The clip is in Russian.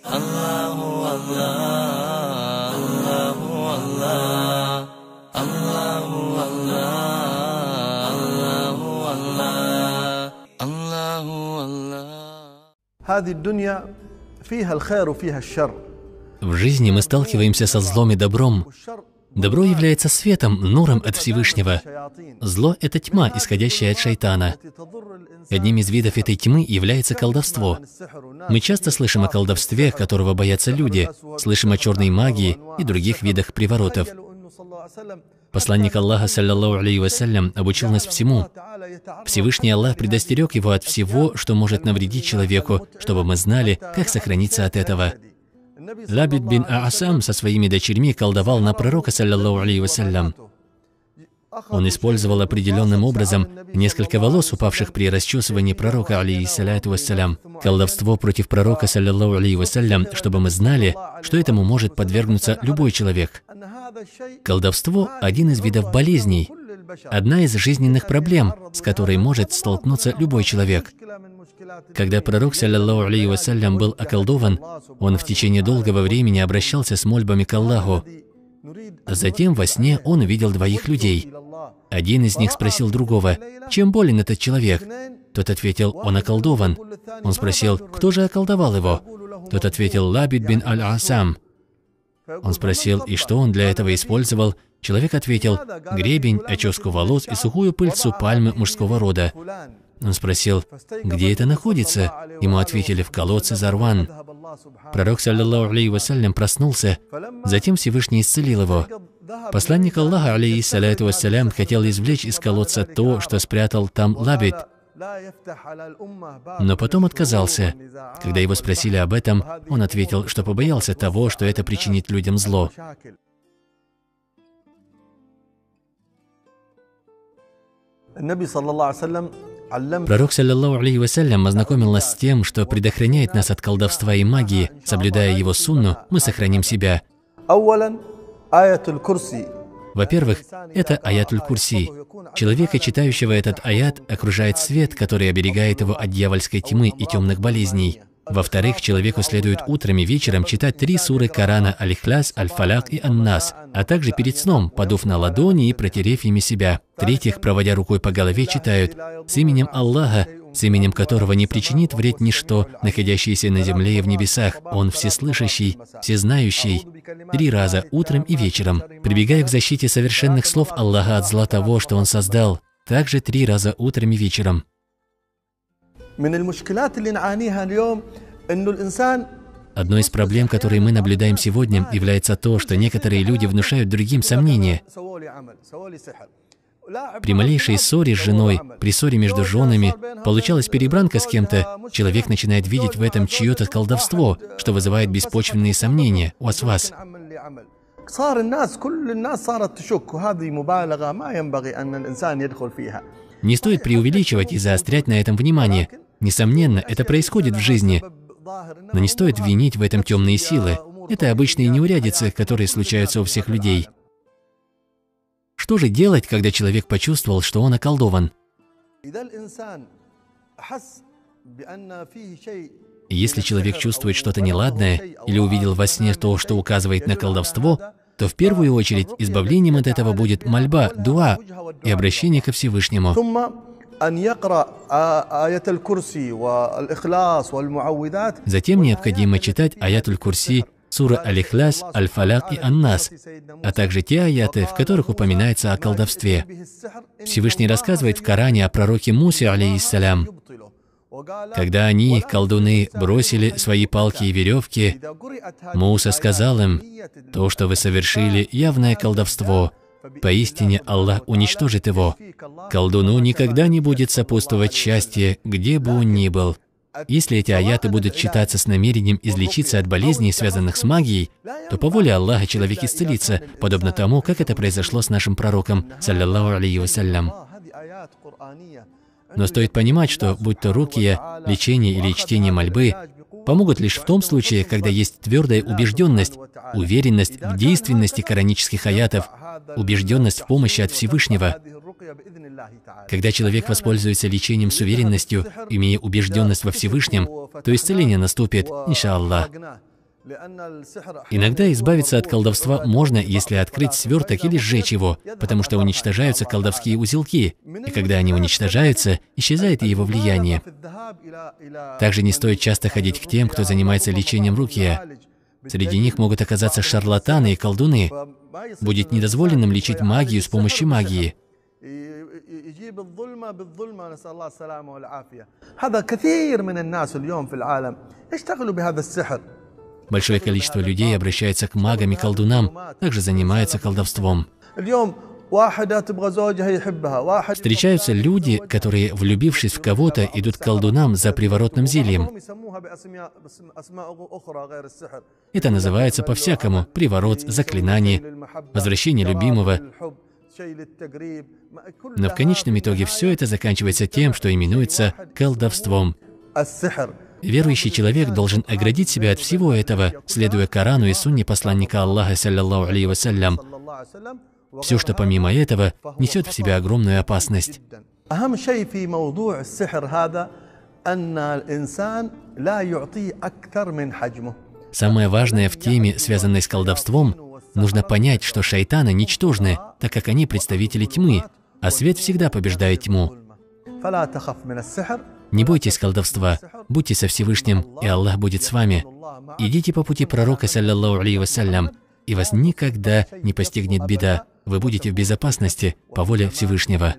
Аллаху Аллах, Аллаху Аллах, Аллаху Аллах, Аллаху Аллах. هذه الدنيا فيها الخير وفيها الشر. В жизни мы сталкиваемся со злом и добром. Добро является светом, нуром от Всевышнего. Зло — это тьма, исходящая от шайтана. Одним из видов этой тьмы является колдовство. Мы часто слышим о колдовстве, которого боятся люди, слышим о черной магии и других видах приворотов. Посланник Аллаха, саллаллаху алейхи вассалям, обучил нас всему. Всевышний Аллах предостерег его от всего, что может навредить человеку, чтобы мы знали, как сохраниться от этого. Лабид бин Аасам со своими дочерьми колдовал на пророка, саллаллаху алейхи вассалям. Он использовал определенным образом несколько волос, упавших при расчесывании пророка, алейхиссаляту вассалям. Колдовство против пророка, саллаллаху алейхи вассалям, чтобы мы знали, что этому может подвергнуться любой человек. Колдовство – один из видов болезней, одна из жизненных проблем, с которой может столкнуться любой человек. Когда пророк, саллаллаху алейхи вассалям, был околдован, он в течение долгого времени обращался с мольбами к Аллаху. Затем во сне он увидел двоих людей. Один из них спросил другого: «Чем болен этот человек?» Тот ответил: «Он околдован». Он спросил: «Кто же околдовал его?» Тот ответил: «Лабид бин Аль-Асам». Он спросил: «И что он для этого использовал?» Человек ответил: «Гребень, оческу волос и сухую пыльцу пальмы мужского рода». Он спросил: «Где это находится?» Ему ответили: «В колодце Зарван». Пророк, саллаллаху алейхи вассалям, проснулся, затем Всевышний исцелил его. Посланник Аллаха, алейхиссаляту вассалям, хотел извлечь из колодца то, что спрятал там Лабид, но потом отказался. Когда его спросили об этом, он ответил, что побоялся того, что это причинит людям зло. Пророк, саллаллаху алейхи вассалям, ознакомил нас с тем, что предохраняет нас от колдовства и магии. Соблюдая его сунну, мы сохраним себя. Во-первых, это аятуль-курси. Человека, читающего этот аят, окружает свет, который оберегает его от дьявольской тьмы и темных болезней. Во-вторых, человеку следует утром и вечером читать 3 суры Корана: Аль-Ихляс, Аль-Фаляк и Ан-Нас, а также перед сном, подув на ладони и протерев ими себя. В-третьих, проводя рукой по голове, читают: «С именем Аллаха, с именем которого не причинит вред ничто, находящееся на земле и в небесах. Он всеслышащий, всезнающий». 3 раза утром и вечером, прибегая к защите совершенных слов Аллаха от зла того, что Он создал. Также 3 раза утром и вечером. Одной из проблем, которые мы наблюдаем сегодня, является то, что некоторые люди внушают другим сомнения. При малейшей ссоре с женой, при ссоре между женами, получалась перебранка с кем-то, человек начинает видеть в этом чье-то колдовство, что вызывает беспочвенные сомнения, уасвас. Не стоит преувеличивать и заострять на этом внимание. Несомненно, это происходит в жизни. Но не стоит винить в этом темные силы. Это обычные неурядицы, которые случаются у всех людей. Что же делать, когда человек почувствовал, что он околдован? Если человек чувствует что-то неладное или увидел во сне то, что указывает на колдовство, то в первую очередь избавлением от этого будет мольба, дуа и обращение ко Всевышнему. Затем необходимо читать аятуль-курси, сура Аль-Ихляс, Аль-Фаляк и Ан-Нас, а также те аяты, в которых упоминается о колдовстве. Всевышний рассказывает в Коране о пророке Мусе, алейхиссалям. Когда они, колдуны, бросили свои палки и веревки, Муса сказал им: «То, что вы совершили, явное колдовство. Поистине Аллах уничтожит его. Колдуну никогда не будет сопутствовать счастье, где бы он ни был». Если эти аяты будут читаться с намерением излечиться от болезней, связанных с магией, то по воле Аллаха человек исцелится, подобно тому, как это произошло с нашим пророком, саллаллаху алейхи вассалям. Но стоит понимать, что, будь то рукия, лечение или чтение мольбы, помогут лишь в том случае, когда есть твердая убежденность, уверенность в действенности коранических аятов, убежденность в помощи от Всевышнего. Когда человек воспользуется лечением с уверенностью, имея убежденность во Всевышнем, то исцеление наступит, иншаллах. Иногда избавиться от колдовства можно, если открыть сверток или сжечь его, потому что уничтожаются колдовские узелки, и когда они уничтожаются, исчезает и его влияние. Также не стоит часто ходить к тем, кто занимается лечением рукия. Среди них могут оказаться шарлатаны и колдуны. Будет недозволенным лечить магию с помощью магии. Большое количество людей обращается к магам и колдунам, также занимаются колдовством. Встречаются люди, которые, влюбившись в кого-то, идут к колдунам за приворотным зельем. Это называется по-всякому: приворот, заклинание, возвращение любимого. Но в конечном итоге все это заканчивается тем, что именуется колдовством. Верующий человек должен оградить себя от всего этого, следуя Корану и сунне посланника Аллаха, саллаллаху алейхи вассалям. Все, что помимо этого, несет в себе огромную опасность. Самое важное в теме, связанной с колдовством, нужно понять, что шайтаны ничтожны, так как они представители тьмы, а свет всегда побеждает тьму. Не бойтесь колдовства, будьте со Всевышним, и Аллах будет с вами. Идите по пути пророка, саллаллаху алейхи вассалям, и вас никогда не постигнет беда. Вы будете в безопасности по воле Всевышнего.